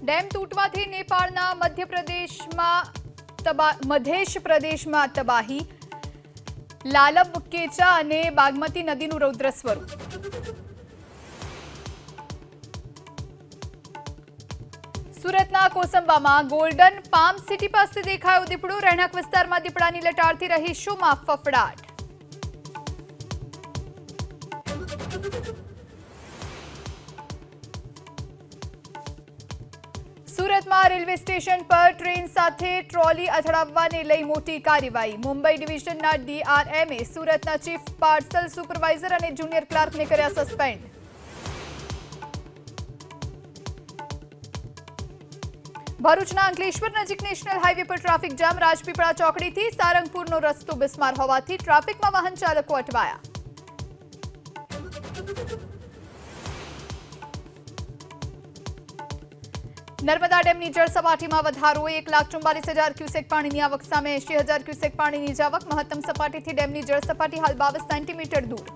Dam તૂટવાથી નેપાળના મધ્ય પ્રદેશમાં તબાહી, લાલબ, કેચા અને બાગમતી નદીનું રૌદ્ર સ્વરૂપ. સુરતના કોસંબામાં ગોલ્ડન પામ સિટી પાસે દેખાયો દીપડો. રહેણાંક વિસ્તારમાં દીપડાની લટારથી રહીશોમાં ફફડાટ. સુરતમાં રેલવે સ્ટેશન પર ટ્રેન સાથે ટ્રોલી અથડાવવાને લઈ મોટી કાર્યવાહી. મુંબઈ ડિવિઝનના ડીઆરએમએ સુરતના ચીફ પાર્સલ સુપરવાઇઝર અને જુનિયર ક્લાર્કને કર્યા સસ્પેન્ડ. ભરૂચના અંકલેશ્વર નજીક નેશનલ હાઈવે પર ટ્રાફિક જામ. રાજપીપળા ચોકડીથી સારંગપુરનો રસ્તો બિસ્માર હોવાથી ટ્રાફિકમાં વાહન ચાલકો અટવાયા. નર્મદા ડેમની જળ સપાટીમાં વધારો. 1,44,000 ક્યુસેક પાણીની આવક સામે 80,000 ક્યુસેક પાણીની જ આવક. મહત્તમ સપાટીથી ડેમની જળ સપાટી હાલ 22 સેન્ટીમીટર દૂર.